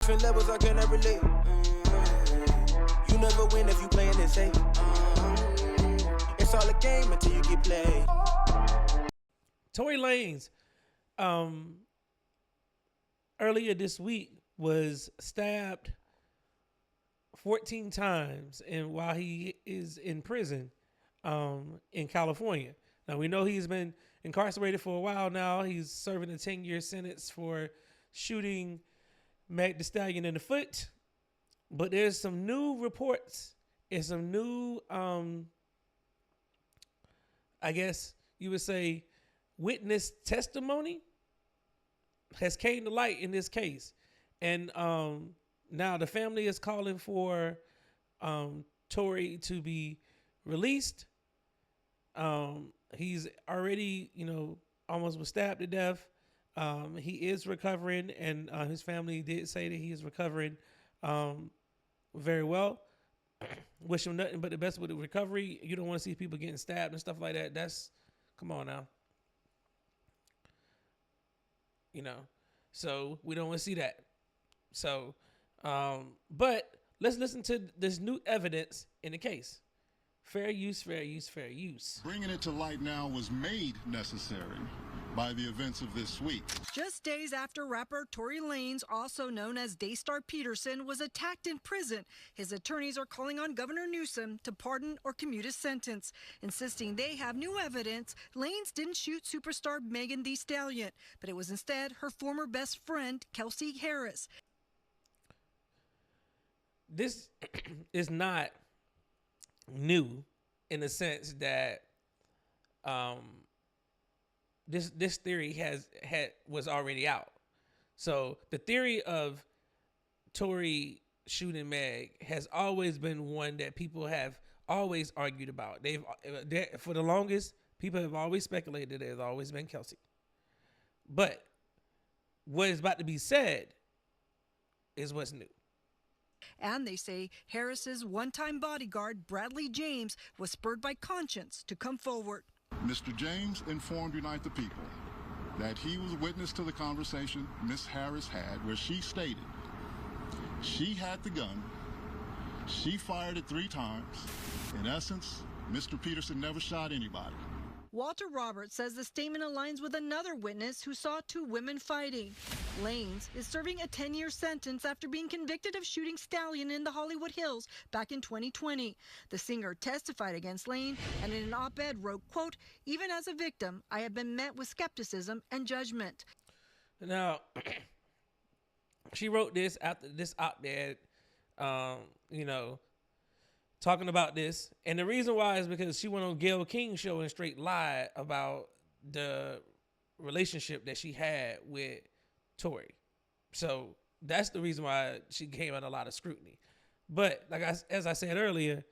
Different levels I cannot relate. You never win if you playing it safe. It's all a game until you get played. Tory Lanez, earlier this week was stabbed 14 times, and while he is in prison, in California. Now we know he's been incarcerated for a while now. He's serving a 10-year sentence for shooting Megan Thee Stallion in the foot. But there's some new reports and some new, I guess you would say, witness testimony has came to light in this case. And now the family is calling for Tory to be released. He's already, almost was stabbed to death. He is recovering, and his family did say that he is recovering very well. Wish him nothing but the best with the recovery. You don't want to see people getting stabbed and stuff like that. Come on now. So we don't want to see that. So, but let's listen to this new evidence in the case. Fair use, fair use, fair use. Bringing it to light now was made necessary by the events of this week. Just days after rapper Tory Lanez, also known as Daystar Peterson, was attacked in prison, his attorneys are calling on Governor Newsom to pardon or commute his sentence, insisting they have new evidence Lanez didn't shoot superstar Megan Thee Stallion, but it was instead her former best friend, Kelsey Harris. This is not new in the sense that this theory was already out. So the theory of Tory shooting Meg has always been one that people have always argued about. For the longest, people have always speculated that there's always been Kelsey. But what is about to be said is what's new. And they say Harris's one-time bodyguard, Bradley James, was spurred by conscience to come forward. Mr. James informed Unite the People that he was witness to the conversation Miss Harris had where she stated she had the gun, she fired it 3 times. In essence, Mr. Peterson never shot anybody. Walter Roberts says the statement aligns with another witness who saw 2 women fighting. Lanez is serving a 10-year sentence after being convicted of shooting Stallion in the Hollywood Hills back in 2020. The singer testified against Lanez and in an op-ed wrote, quote, "Even as a victim, I have been met with skepticism and judgment." Now, she wrote this after this op-ed, talking about this. And the reason why is because she went on Gayle King's show and straight lied about the relationship that she had with Tory. So that's the reason why she came under a lot of scrutiny. But as I said earlier,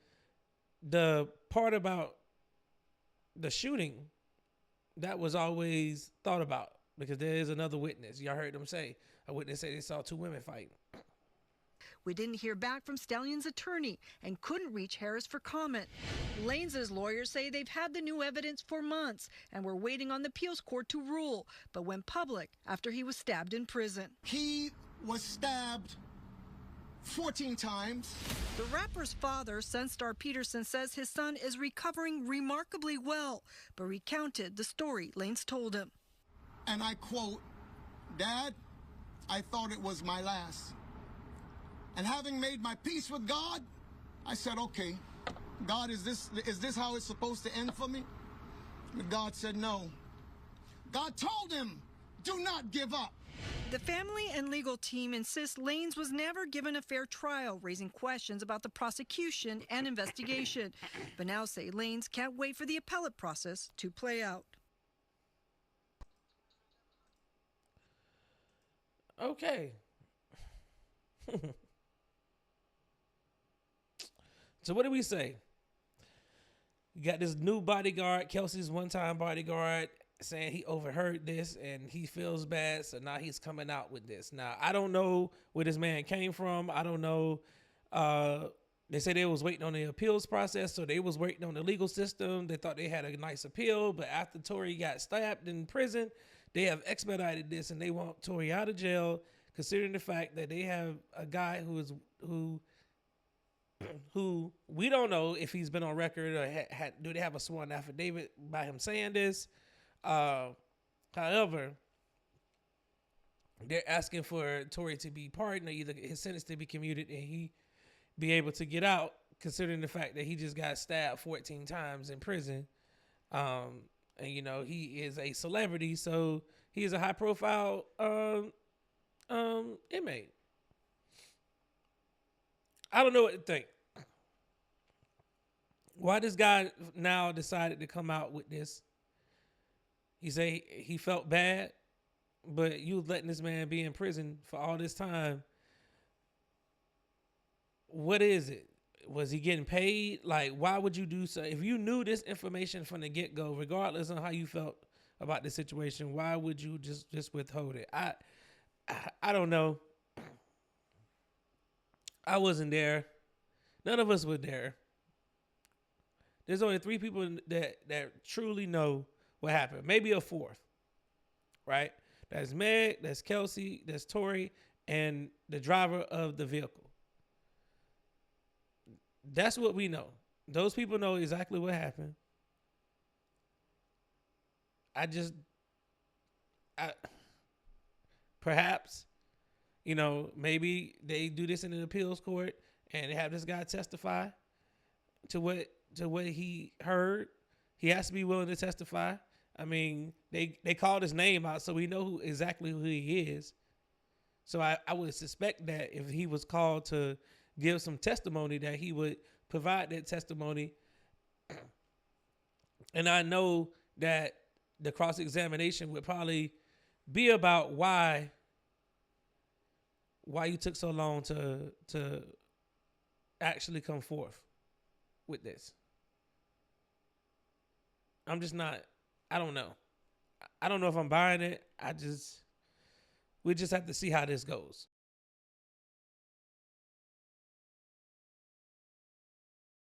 the part about the shooting, that was always thought about because there is another witness. Y'all heard them say, a witness say they saw 2 women fighting. We didn't hear back from Stallion's attorney and couldn't reach Harris for comment. Lanez's lawyers say they've had the new evidence for months and were waiting on the appeals court to rule, but went public after he was stabbed in prison. He was stabbed 14 times. The rapper's father, Sunstar Peterson, says his son is recovering remarkably well, but recounted the story Lanez told him. And I quote, "Dad, I thought it was my last. And having made my peace with God, I said, okay, God, is this how it's supposed to end for me?" But God said no. God told him, "Do not give up." The family and legal team insists Lanez was never given a fair trial, raising questions about the prosecution and investigation. But now say Lanez can't wait for the appellate process to play out. Okay. So what do we say? You got this new bodyguard, Kelsey's one-time bodyguard, saying he overheard this and he feels bad, so now he's coming out with this. Now, I don't know where this man came from. I don't know. They say they was waiting on the appeals process, so they was waiting on the legal system. They thought they had a nice appeal, but after Tory got stabbed in prison, they have expedited this and they want Tory out of jail, considering the fact that they have a guy who we don't know if he's been on record or do they have a sworn affidavit by him saying this. However, they're asking for Tory to be pardoned or either his sentence to be commuted and he be able to get out, considering the fact that he just got stabbed 14 times in prison. And, you know, he is a celebrity, so he is a high-profile inmate. I don't know what to think. Why this guy now decided to come out with this? He say he felt bad, but you was letting this man be in prison for all this time. What is it? Was he getting paid? Like, why would you do so? If you knew this information from the get-go, regardless of how you felt about the situation, why would you just withhold it? I don't know. I wasn't there. None of us were there. There's only 3 people that truly know what happened. Maybe a 4th, right? That's Meg, that's Kelsey, that's Tory, and the driver of the vehicle. That's what we know. Those people know exactly what happened. Perhaps, you know, maybe they do this in an appeals court and they have this guy testify to what he heard. He has to be willing to testify. I mean, they called his name out, so we know exactly who he is. So I would suspect that if he was called to give some testimony, that he would provide that testimony. And I know that the cross-examination would probably be about why you took so long to actually come forth with this. I'm just not, I don't know. I don't know if I'm buying it. We just have to see how this goes.